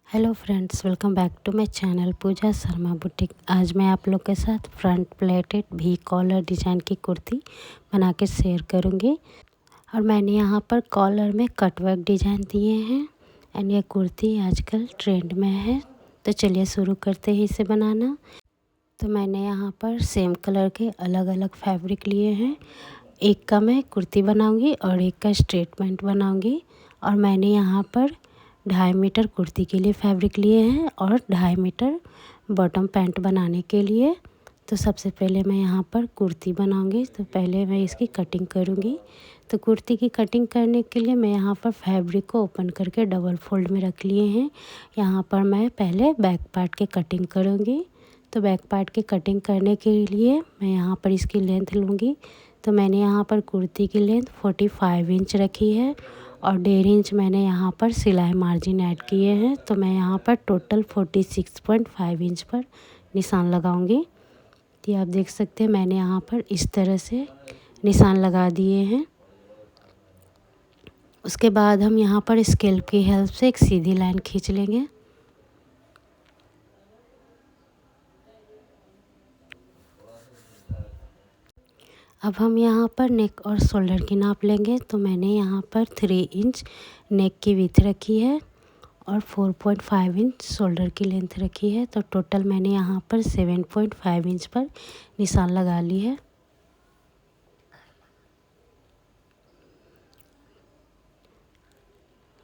Hello friends, welcome back to my channel Pooja Sharma boutique. आज मैं आप लोग के साथ फ्रंट प्लेटेड भी कॉलर डिज़ाइन की कुर्ती बना के शेयर करूंगी। और मैंने यहाँ पर कॉलर में कटवर्क डिज़ाइन दिए हैं एंड ये कुर्ती आजकल ट्रेंड में है। तो चलिए शुरू करते हैं इसे बनाना। तो मैंने यहाँ पर सेम कलर के अलग अलग फैब्रिक लिए हैं। एक का मैं कुर्ती बनाऊंगी और एक का स्ट्रेटमेंट बनाऊंगी। और मैंने यहाँ पर 2.5 मीटर कुर्ती के लिए फैब्रिक लिए हैं और 2.5 मीटर बॉटम पैंट बनाने के लिए। तो सबसे पहले मैं यहाँ पर कुर्ती बनाऊंगी। तो पहले मैं इसकी कटिंग करूँगी। तो कुर्ती की कटिंग करने के लिए मैं यहाँ पर फैब्रिक को ओपन करके डबल फोल्ड में रख लिए हैं। यहाँ पर मैं पहले बैक पार्ट की कटिंग करूँगी। तो बैक पार्ट की कटिंग करने के लिए मैं यहाँ पर इसकी लेंथ लूँगी। तो मैंने यहाँ पर कुर्ती की लेंथ 45 इंच रखी है और 1.5 इंच मैंने यहाँ पर सिलाई मार्जिन ऐड किए हैं। तो मैं यहाँ पर टोटल 46.5 इंच पर निशान लगाऊंगी। तो आप देख सकते हैं मैंने यहाँ पर इस तरह से निशान लगा दिए हैं। उसके बाद हम यहाँ पर स्केल की हेल्प से एक सीधी लाइन खींच लेंगे। अब हम यहाँ पर नेक और शोल्डर की नाप लेंगे। तो मैंने यहाँ पर 3 इंच नेक की विड्थ रखी है और 4.5 इंच शोल्डर की लेंथ रखी है। तो टोटल मैंने यहाँ पर 7.5 इंच पर निशान लगा ली है।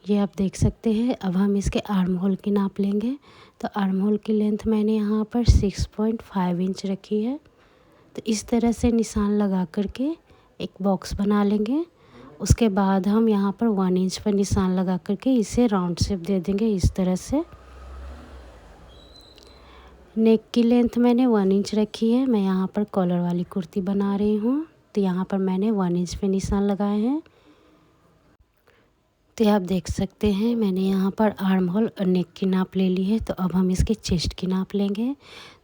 ये आप देख सकते हैं। अब हम इसके आर्म होल की नाप लेंगे। तो आर्म होल की लेंथ मैंने यहाँ पर 6.5 इंच रखी है। तो इस तरह से निशान लगा करके एक बॉक्स बना लेंगे। उसके बाद हम यहाँ पर 1 इंच पर निशान लगा करके इसे राउंड शेप दे देंगे इस तरह से। नेक की लेंथ मैंने 1 इंच रखी है। मैं यहाँ पर कॉलर वाली कुर्ती बना रही हूँ। तो यहाँ पर मैंने 1 इंच पे निशान लगाए हैं। तो आप देख सकते हैं मैंने यहाँ पर आर्म होल और नेक की नाप ले ली है। तो अब हम इसकी चेस्ट की नाप लेंगे।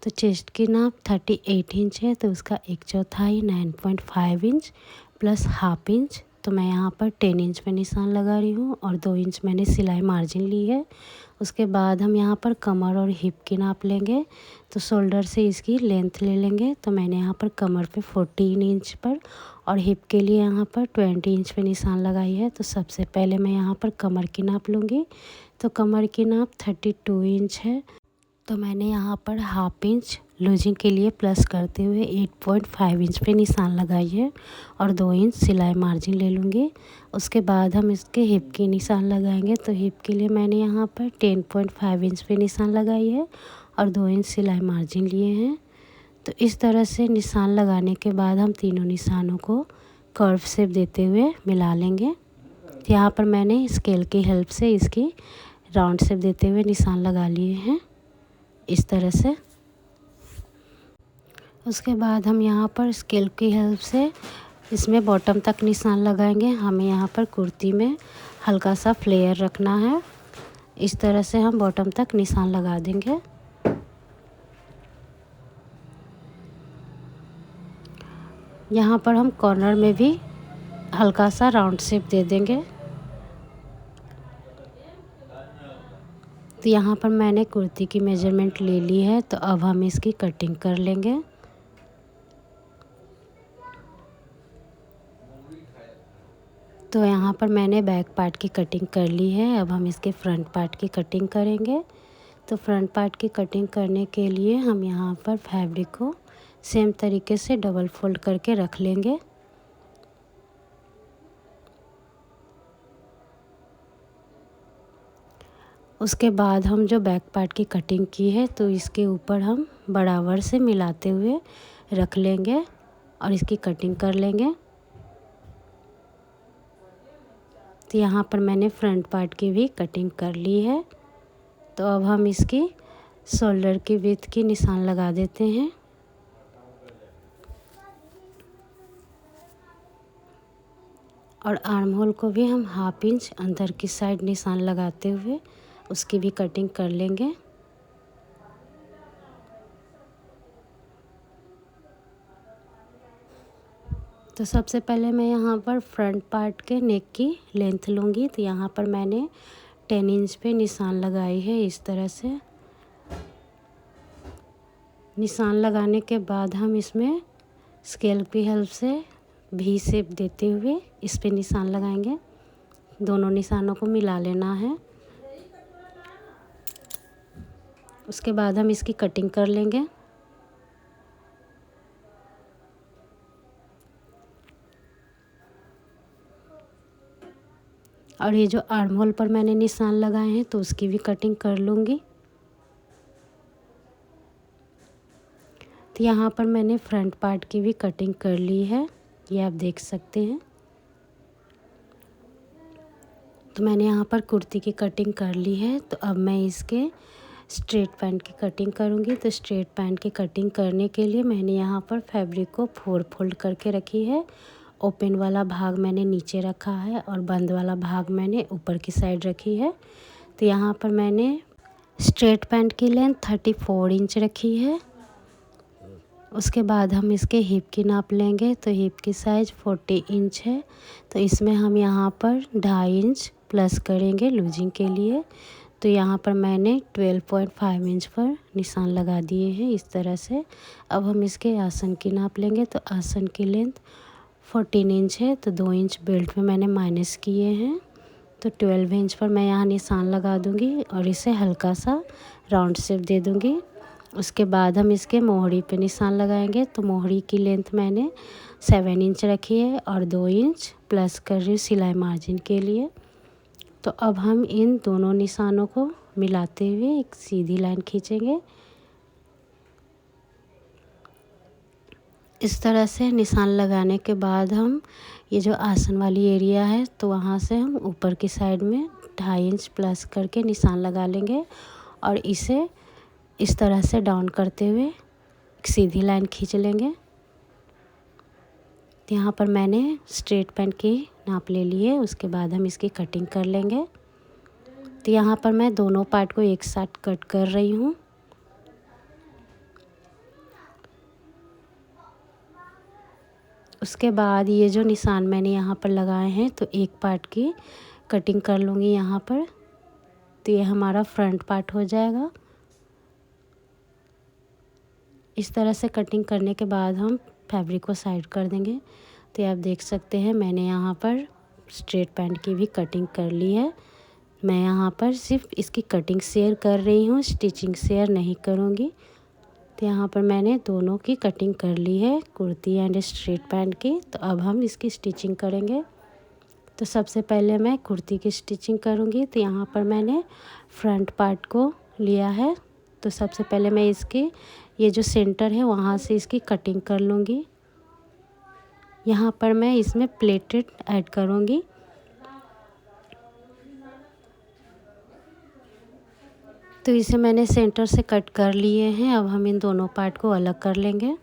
तो चेस्ट की नाप 38 इंच है। तो उसका 1/4 9.5 इंच प्लस हाफ इंच। तो मैं यहाँ पर 10 इंच पे निशान लगा रही हूँ और 2 इंच मैंने सिलाई मार्जिन ली है। उसके बाद हम यहाँ पर कमर और हिप की नाप लेंगे। तो शोल्डर से इसकी लेंथ ले लेंगे। तो मैंने यहाँ पर कमर पे 14 इंच पर और हिप के लिए यहाँ पर 20 इंच पे निशान लगाई है। तो सबसे पहले मैं यहाँ पर कमर की नाप लूँगी। तो कमर की नाप 32 इंच है। तो मैंने यहाँ पर हाफ इंच लूजिंग के लिए प्लस करते हुए 8.5 इंच पे निशान लगाई है और 2 इंच सिलाई मार्जिन ले लूँगी। उसके बाद हम इसके हिप की निशान लगाएंगे। तो हिप के लिए मैंने यहाँ पर 10.5 इंच पे निशान लगाई है और 2 इंच सिलाई मार्जिन लिए हैं। तो इस तरह से निशान लगाने के बाद हम तीनों निशानों को कर्व शेप देते हुए मिला लेंगे। तो यहाँ पर मैंने स्केल की हेल्प से इसकी राउंड शेप देते हुए निशान लगा लिए हैं इस तरह से। उसके बाद हम यहाँ पर स्केल की हेल्प से इसमें बॉटम तक निशान लगाएंगे। हमें यहाँ पर कुर्ती में हल्का सा फ्लेयर रखना है। इस तरह से हम बॉटम तक निशान लगा देंगे। यहाँ पर हम कॉर्नर में भी हल्का सा राउंड शेप दे देंगे। तो यहाँ पर मैंने कुर्ती की मेजरमेंट ले ली है। तो अब हम इसकी कटिंग कर लेंगे। तो यहाँ पर मैंने बैक पार्ट की कटिंग कर ली है। अब हम इसके फ्रंट पार्ट की कटिंग करेंगे। तो फ्रंट पार्ट की कटिंग करने के लिए हम यहाँ पर फैब्रिक को सेम तरीके से डबल फोल्ड करके रख लेंगे। उसके बाद हम जो बैक पार्ट की कटिंग की है तो इसके ऊपर हम बराबर से मिलाते हुए रख लेंगे और इसकी कटिंग कर लेंगे। तो यहाँ पर मैंने फ्रंट पार्ट की भी कटिंग कर ली है। तो अब हम इसकी शोल्डर की विड्थ की निशान लगा देते हैं। और आर्म होल को भी हम हाफ इंच अंदर की साइड निशान लगाते हुए उसकी भी कटिंग कर लेंगे। तो सबसे पहले मैं यहाँ पर फ्रंट पार्ट के नेक की लेंथ लूँगी। तो यहाँ पर मैंने 10 इंच पे निशान लगाई है। इस तरह से निशान लगाने के बाद हम इसमें स्केल की हेल्प से वी शेप देते हुए इस पे निशान लगाएंगे। दोनों निशानों को मिला लेना है। उसके बाद हम इसकी कटिंग कर लेंगे। और ये जो आर्म होल पर मैंने निशान लगाए हैं तो उसकी भी कटिंग कर लूँगी। तो यहाँ पर मैंने फ्रंट पार्ट की भी कटिंग कर ली है, ये आप देख सकते हैं। तो मैंने यहाँ पर कुर्ती की कटिंग कर ली है। तो अब मैं इसके स्ट्रेट पैंट की कटिंग करूँगी। तो स्ट्रेट पैंट की कटिंग करने के लिए मैंने यहाँ पर फैब्रिक को 4 फोल्ड करके रखी है। ओपन वाला भाग मैंने नीचे रखा है और बंद वाला भाग मैंने ऊपर की साइड रखी है। तो यहाँ पर मैंने स्ट्रेट पैंट की लेंथ 34 इंच रखी है। उसके बाद हम इसके हिप की नाप लेंगे। तो हिप की साइज़ 40 इंच है। तो इसमें हम यहाँ पर 2.5 इंच प्लस करेंगे लूजिंग के लिए। तो यहाँ पर मैंने 12.5 इंच पर निशान लगा दिए हैं इस तरह से। अब हम इसके आसन की नाप लेंगे। तो आसन की लेंथ 14 इंच है। तो 2 इंच बेल्ट में मैंने माइनस किए हैं। तो 12 इंच पर मैं यहाँ निशान लगा दूँगी और इसे हल्का सा राउंड शेप दे दूँगी। उसके बाद हम इसके मोहरी पे निशान लगाएंगे। तो मोहरी की लेंथ मैंने 7 इंच रखी है और 2 इंच प्लस कर रही हूँ सिलाई मार्जिन के लिए। तो अब हम इन दोनों निशानों को मिलाते हुए एक सीधी लाइन खींचेंगे। इस तरह से निशान लगाने के बाद हम ये जो आसन वाली एरिया है तो वहाँ से हम ऊपर की साइड में 2.5 इंच प्लस करके निशान लगा लेंगे और इसे इस तरह से डाउन करते हुए एक सीधी लाइन खींच लेंगे। तो यहाँ पर मैंने स्ट्रेट पैंट की नाप ले ली है। उसके बाद हम इसकी कटिंग कर लेंगे। तो यहाँ पर मैं दोनों पार्ट को एक साथ कट कर रही हूँ। उसके बाद ये जो निशान मैंने यहाँ पर लगाए हैं तो एक पार्ट की कटिंग कर लूँगी यहाँ पर। तो ये हमारा फ्रंट पार्ट हो जाएगा। इस तरह से कटिंग करने के बाद हम फैब्रिक को साइड कर देंगे। तो आप देख सकते हैं मैंने यहाँ पर स्ट्रेट पैंट की भी कटिंग कर ली है। मैं यहाँ पर सिर्फ इसकी कटिंग शेयर कर रही हूँ, स्टिचिंग शेयर नहीं करूँगी। तो यहाँ पर मैंने दोनों की कटिंग कर ली है, कुर्ती एंड स्ट्रेट पैंट की। तो अब हम इसकी स्टिचिंग करेंगे। तो सबसे पहले मैं कुर्ती की स्टिचिंग करूँगी। तो यहाँ पर मैंने फ्रंट पार्ट को लिया है। तो सबसे पहले मैं इसके ये जो सेंटर है वहाँ से इसकी कटिंग कर लूँगी। यहाँ पर मैं इसमें प्लेटेड ऐड करूँगी। तो इसे मैंने सेंटर से कट कर लिए हैं। अब हम इन दोनों पार्ट को अलग कर लेंगे।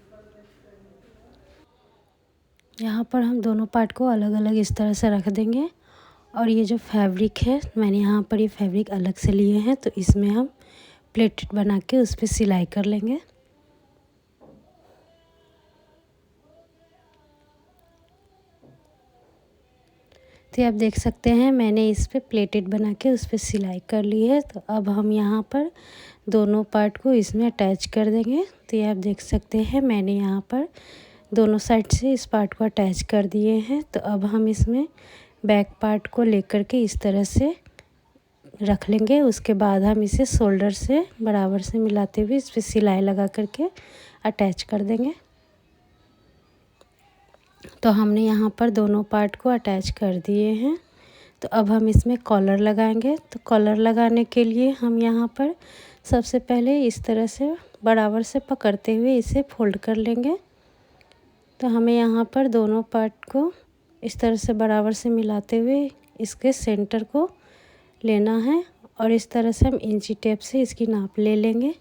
यहाँ पर हम दोनों पार्ट को अलग अलग इस तरह से रख देंगे। और ये जो फैब्रिक है मैंने यहाँ पर ये फैब्रिक अलग से लिए हैं। तो इसमें हम प्लेटेड बना के उस पर सिलाई कर लेंगे। तो आप देख सकते हैं मैंने इस पे प्लेटेड बना के उस पर सिलाई कर ली है। तो अब हम यहाँ पर दोनों पार्ट को इसमें अटैच कर देंगे। तो ये आप देख सकते हैं मैंने यहाँ पर दोनों साइड से इस पार्ट को अटैच कर दिए हैं। तो अब हम इसमें बैक पार्ट को लेकर के इस तरह से रख लेंगे। उसके बाद हम इसे शोल्डर से बराबर से मिलाते हुए इस पर सिलाई लगा करके अटैच कर देंगे। तो हमने यहाँ पर दोनों पार्ट को अटैच कर दिए हैं। तो अब हम इसमें कॉलर लगाएंगे। तो कॉलर लगाने के लिए हम यहाँ पर सबसे पहले इस तरह से बराबर से पकड़ते हुए इसे फोल्ड कर लेंगे। तो हमें यहाँ पर दोनों पार्ट को इस तरह से बराबर से मिलाते हुए इसके सेंटर को लेना है और इस तरह से हम इंची टेप से इसकी नाप ले लेंगे।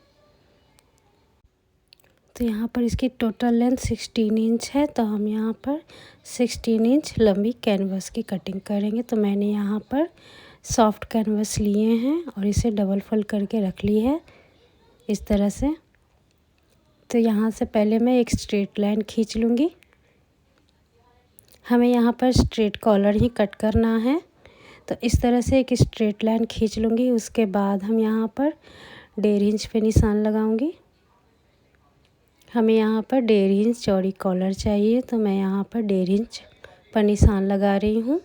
तो यहाँ पर इसकी टोटल लेंथ 16 इंच है। तो हम यहाँ पर 16 इंच लंबी कैनवस की कटिंग करेंगे। तो मैंने यहाँ पर सॉफ्ट कैनवस लिए हैं और इसे डबल फोल्ड करके रख ली है इस तरह से। तो यहाँ से पहले मैं एक स्ट्रेट लाइन खींच लूँगी। हमें यहाँ पर स्ट्रेट कॉलर ही कट करना है। तो इस तरह से एक स्ट्रेट लाइन खींच लूँगी। उसके बाद हम यहाँ पर 1.5 इंच पे निशान लगाऊंगी। हमें यहाँ पर 1.5 इंच चौड़ी कॉलर चाहिए, तो मैं यहाँ पर 1.5 इंच पर निशान लगा रही हूँ।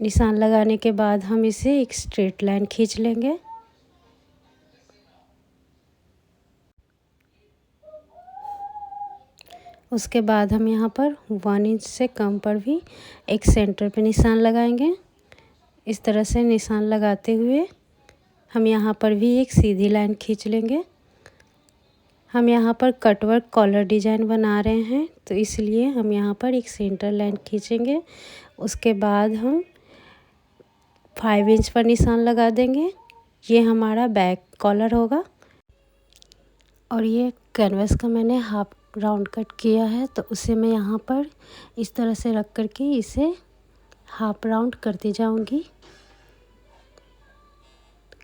निशान लगाने के बाद हम इसे एक स्ट्रेट लाइन खींच लेंगे। उसके बाद हम यहाँ पर 1 इंच से कम पर भी एक सेंटर पे निशान लगाएंगे। इस तरह से निशान लगाते हुए हम यहाँ पर भी एक सीधी लाइन खींच लेंगे। हम यहाँ पर कटवर्क कॉलर डिजाइन बना रहे हैं, तो इसलिए हम यहाँ पर एक सेंटर लाइन खींचेंगे। उसके बाद हम 5 इंच पर निशान लगा देंगे। ये हमारा बैक कॉलर होगा। और ये कैनवस का मैंने हाफ राउंड कट किया है, तो उसे मैं यहाँ पर इस तरह से रख करके इसे हाफ राउंड करती जाऊंगी।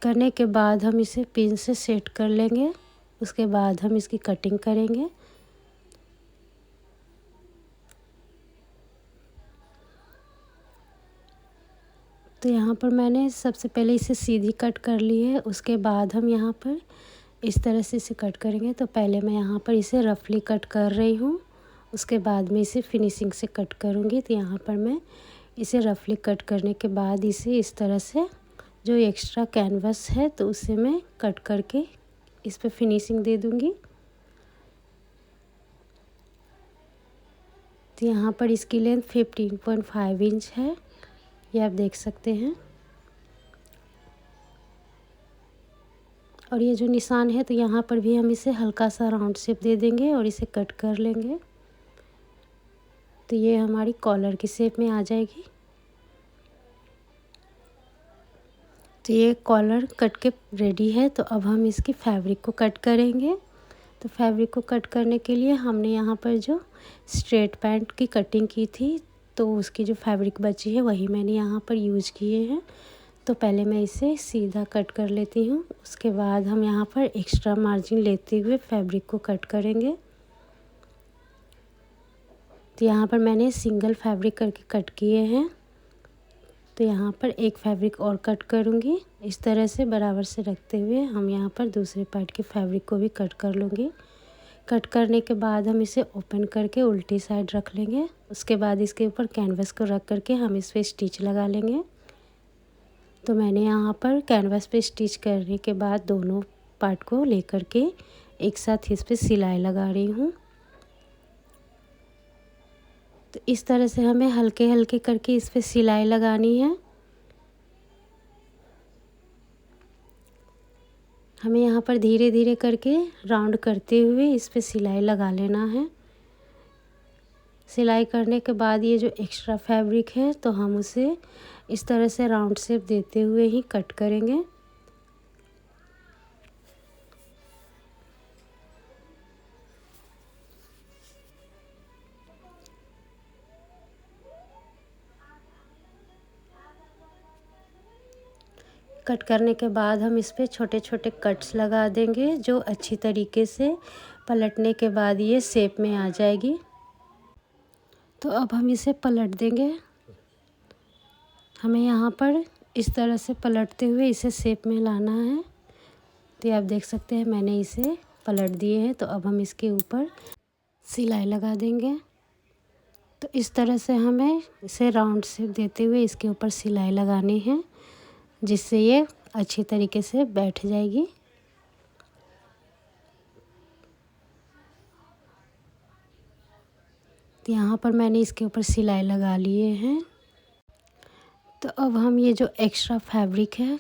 करने के बाद हम इसे पिन से सेट कर लेंगे। उसके बाद हम इसकी कटिंग करेंगे। तो यहाँ पर मैंने सबसे पहले इसे सीधी कट कर ली है। उसके बाद हम यहाँ पर इस तरह से इसे कट करेंगे। तो पहले मैं यहाँ पर इसे रफली कट कर रही हूँ, उसके बाद में इसे फिनिशिंग से कट करूँगी। तो यहाँ पर मैं इसे रफली कट करने के बाद इसे इस तरह से जो एक्स्ट्रा कैनवस है तो उसे मैं कट करके इस पर फिनिशिंग दे दूँगी। तो यहाँ पर इसकी लेंथ 15.5 इंच है, ये आप देख सकते हैं। और ये जो निशान है तो यहाँ पर भी हम इसे हल्का सा राउंड शेप दे देंगे और इसे कट कर लेंगे। तो ये हमारी कॉलर की शेप में आ जाएगी। तो ये कॉलर कट के रेडी है। तो अब हम इसकी फैब्रिक को कट करेंगे। तो फैब्रिक को कट करने के लिए हमने यहाँ पर जो स्ट्रेट पैंट की कटिंग की थी, तो उसकी जो फैब्रिक बची है वही मैंने यहाँ पर यूज किए हैं। तो पहले मैं इसे सीधा कट कर लेती हूँ। उसके बाद हम यहाँ पर एक्स्ट्रा मार्जिन लेते हुए फैब्रिक को कट करेंगे। तो यहाँ पर मैंने सिंगल फैब्रिक करके कट किए हैं। तो यहाँ पर एक फैब्रिक और कट करूँगी। इस तरह से बराबर से रखते हुए हम यहाँ पर दूसरे पार्ट की फैब्रिक को भी कट कर लूँगी। कट करने के बाद हम इसे ओपन करके उल्टी साइड रख लेंगे। उसके बाद इसके ऊपर कैनवस को रख करके हम इस पर स्टिच लगा लेंगे। तो मैंने यहाँ पर कैनवस पे स्टिच करने के बाद दोनों पार्ट को लेकर के एक साथ इस पर सिलाई लगा रही हूँ। तो इस तरह से हमें हल्के हल्के करके इस पर सिलाई लगानी है। हमें यहाँ पर धीरे धीरे करके राउंड करते हुए इस पर सिलाई लगा लेना है। सिलाई करने के बाद ये जो एक्स्ट्रा फैब्रिक है तो हम उसे इस तरह से राउंड शेप देते हुए ही कट करेंगे। कट करने के बाद हम इस पे छोटे छोटे कट्स लगा देंगे, जो अच्छी तरीके से पलटने के बाद ये शेप में आ जाएगी। तो अब हम इसे पलट देंगे। हमें यहाँ पर इस तरह से पलटते हुए इसे शेप में लाना है। तो आप देख सकते हैं मैंने इसे पलट दिए हैं। तो अब हम इसके ऊपर सिलाई लगा देंगे। तो इस तरह से हमें इसे राउंड शेप देते हुए इसके ऊपर सिलाई लगानी है, जिससे ये अच्छी तरीके से बैठ जाएगी। तो यहाँ पर मैंने इसके ऊपर सिलाई लगा लिए हैं। तो अब हम ये जो एक्स्ट्रा फैब्रिक है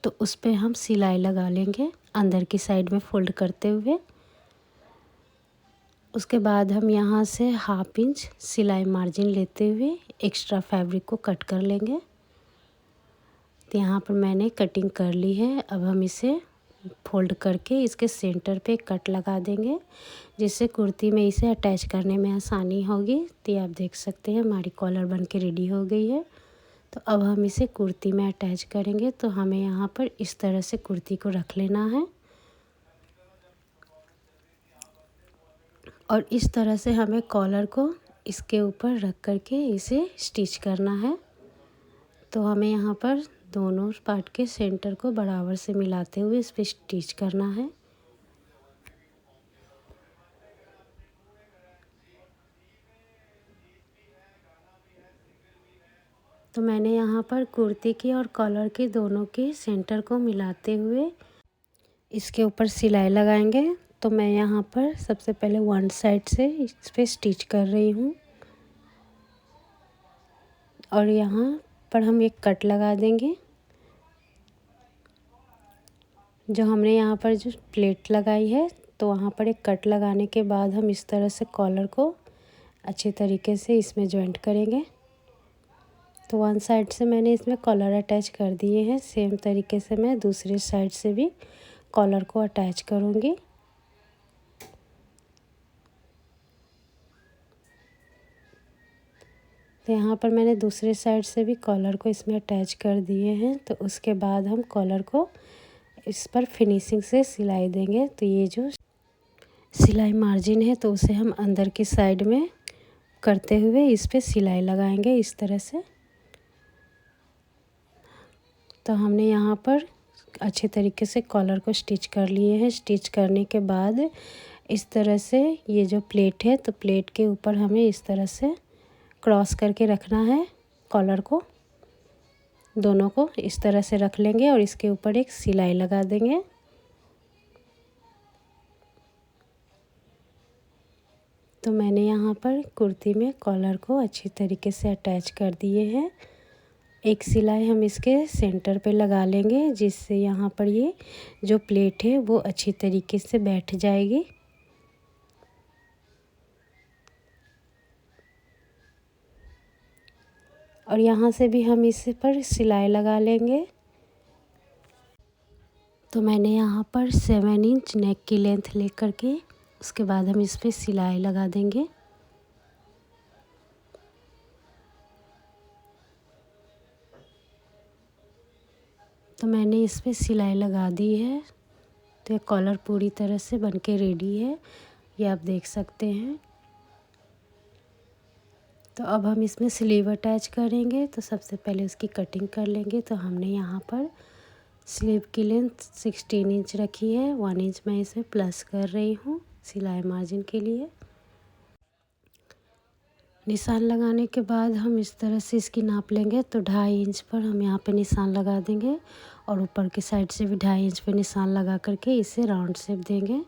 तो उस पे हम सिलाई लगा लेंगे अंदर की साइड में फोल्ड करते हुए। उसके बाद हम यहाँ से 1/2 इंच सिलाई मार्जिन लेते हुए एक्स्ट्रा फैब्रिक को कट कर लेंगे। तो यहाँ पर मैंने कटिंग कर ली है। अब हम इसे फोल्ड करके इसके सेंटर पे कट लगा देंगे, जिससे कुर्ती में इसे अटैच करने में आसानी होगी। तो आप देख सकते हैं हमारी कॉलर बन के रेडी हो गई है। तो अब हम इसे कुर्ती में अटैच करेंगे। तो हमें यहाँ पर इस तरह से कुर्ती को रख लेना है और इस तरह से हमें कॉलर को इसके ऊपर रख करके इसे स्टिच करना है। तो हमें यहाँ पर दोनों पार्ट के सेंटर को बराबर से मिलाते हुए इस पर स्टिच करना है। तो मैंने यहाँ पर कुर्ती की और कॉलर की दोनों के सेंटर को मिलाते हुए इसके ऊपर सिलाई लगाएंगे। तो मैं यहाँ पर सबसे पहले वन साइड से इस पर स्टिच कर रही हूँ और यहाँ पर हम एक कट लगा देंगे। जो हमने यहाँ पर जो प्लेट लगाई है तो वहाँ पर एक कट लगाने के बाद हम इस तरह से कॉलर को अच्छे तरीके से इसमें जॉइंट करेंगे। तो वन साइड से मैंने इसमें कॉलर अटैच कर दिए हैं, सेम तरीके से मैं दूसरी साइड से भी कॉलर को अटैच करूँगी। तो यहाँ पर मैंने दूसरी साइड से भी कॉलर को इसमें अटैच कर दिए हैं। तो उसके बाद हम कॉलर को इस पर फिनिशिंग से सिलाई देंगे। तो ये जो सिलाई मार्जिन है तो उसे हम अंदर की साइड में करते हुए इस पे सिलाई लगाएंगे इस तरह से। तो हमने यहाँ पर अच्छे तरीके से कॉलर को स्टिच कर लिए हैं। स्टिच करने के बाद इस तरह से ये जो प्लेट है तो प्लेट के ऊपर हमें इस तरह से क्रॉस करके रखना है। कॉलर को दोनों को इस तरह से रख लेंगे और इसके ऊपर एक सिलाई लगा देंगे। तो मैंने यहाँ पर कुर्ती में कॉलर को अच्छी तरीके से अटैच कर दिए हैं। एक सिलाई हम इसके सेंटर पे लगा लेंगे जिससे यहाँ पर ये जो प्लेट है वो अच्छी तरीके से बैठ जाएगी। और यहाँ से भी हम इस पर सिलाई लगा लेंगे। तो मैंने यहाँ पर 7 इंच नेक की लेंथ लेकर के उसके बाद हम इस पर सिलाई लगा देंगे। तो मैंने इस पर सिलाई लगा दी है। तो ये कॉलर पूरी तरह से बनके रेडी है, ये आप देख सकते हैं। तो अब हम इसमें स्लीव अटैच करेंगे। तो सबसे पहले उसकी कटिंग कर लेंगे। तो हमने यहाँ पर स्लीव की लेंथ 16 इंच रखी है, 1 इंच मैं इसे प्लस कर रही हूँ सिलाई मार्जिन के लिए। निशान लगाने के बाद हम इस तरह से इसकी नाप लेंगे। तो 2.5 इंच पर हम यहाँ पे निशान लगा देंगे और ऊपर की साइड से भी 2.5 इंच पे निशान लगा करके इसे राउंड शेप देंगे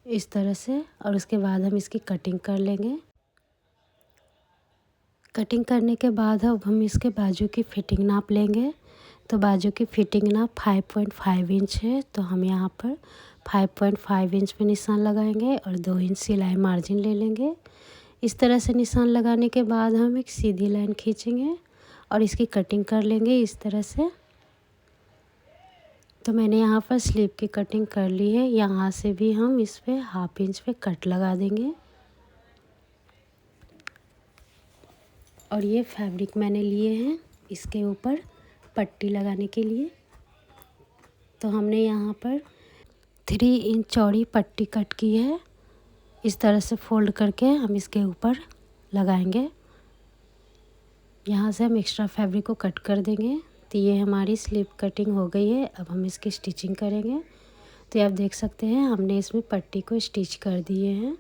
इस तरह से। और उसके बाद हम इसकी कटिंग कर लेंगे। कटिंग करने के बाद अब हम इसके बाजू की फिटिंग नाप लेंगे। तो बाजू की फिटिंग नाप 5.5 इंच है। तो हम यहाँ पर 5.5 इंच पे निशान लगाएंगे और 2 इंच सिलाई मार्जिन ले लेंगे। इस तरह से निशान लगाने के बाद हम एक सीधी लाइन खींचेंगे और इसकी कटिंग कर लेंगे इस तरह से। तो मैंने यहाँ पर स्लीव की कटिंग कर ली है। यहाँ से भी हम इस पे 1/2 इंच पे कट लगा देंगे। और ये फैब्रिक मैंने लिए हैं इसके ऊपर पट्टी लगाने के लिए। तो हमने यहाँ पर 3 इंच चौड़ी पट्टी कट की है। इस तरह से फोल्ड करके हम इसके ऊपर लगाएंगे। यहाँ से हम एक्स्ट्रा फैब्रिक को कट कर देंगे। तो ये हमारी स्लीव कटिंग हो गई है। अब हम इसकी स्टिचिंग करेंगे। तो आप देख सकते हैं हमने इसमें पट्टी को स्टिच कर दिए हैं।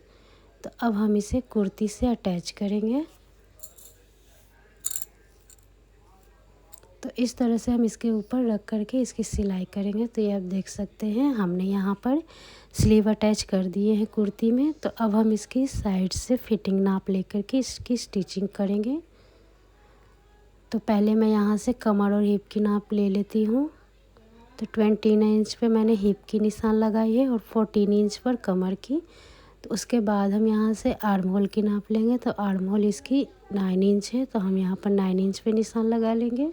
तो अब हम इसे कुर्ती से अटैच करेंगे। तो इस तरह से हम इसके ऊपर रख करके इसकी सिलाई करेंगे। तो ये आप देख सकते हैं हमने यहाँ पर स्लीव अटैच कर दिए हैं कुर्ती में। तो अब हम इसकी साइड से फिटिंग नाप लेकर के इसकी स्टिचिंग करेंगे। तो पहले मैं यहाँ से कमर और हिप की नाप ले लेती हूँ। तो 29 इंच पे मैंने हिप की निशान लगाई है और 14 इंच पर कमर की। तो उसके बाद हम यहाँ से आर्म होल की नाप लेंगे। तो आर्म होल इसकी 9 इंच है। तो हम यहाँ पर 9 इंच पे निशान लगा लेंगे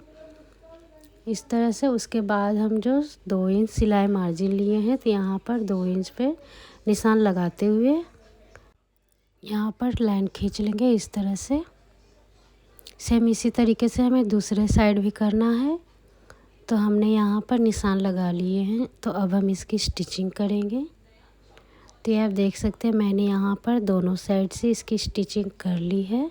इस तरह से। उसके बाद हम जो 2 इंच सिलाई मार्जिन लिए हैं तो यहाँ पर 2 इंच पे निशान लगाते हुए यहाँ पर लाइन खींच लेंगे इस तरह से। सेम इसी तरीके से हमें दूसरे साइड भी करना है। तो हमने यहाँ पर निशान लगा लिए हैं। तो अब हम इसकी स्टिचिंग करेंगे। तो ये आप देख सकते हैं मैंने यहाँ पर दोनों साइड से इसकी स्टिचिंग कर ली है।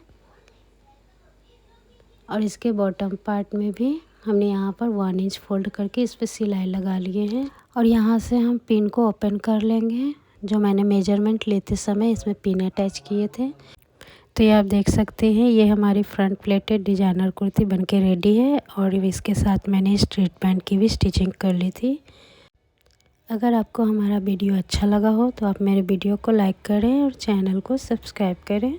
और इसके बॉटम पार्ट में भी हमने यहाँ पर 1 इंच फोल्ड करके इस पर सिलाई लगा लिए हैं। और यहाँ से हम पिन को ओपन कर लेंगे। जो मैंने मेजरमेंट लेते समय इसमें पिन अटैच किए थे। तो ये आप देख सकते हैं, ये हमारी फ्रंट प्लेटेड डिजाइनर कुर्ती बनके रेडी है। और इसके साथ मैंने स्ट्रेट पैंट की भी स्टिचिंग कर ली थी। अगर आपको हमारा वीडियो अच्छा लगा हो तो आप मेरे वीडियो को लाइक करें और चैनल को सब्सक्राइब करें।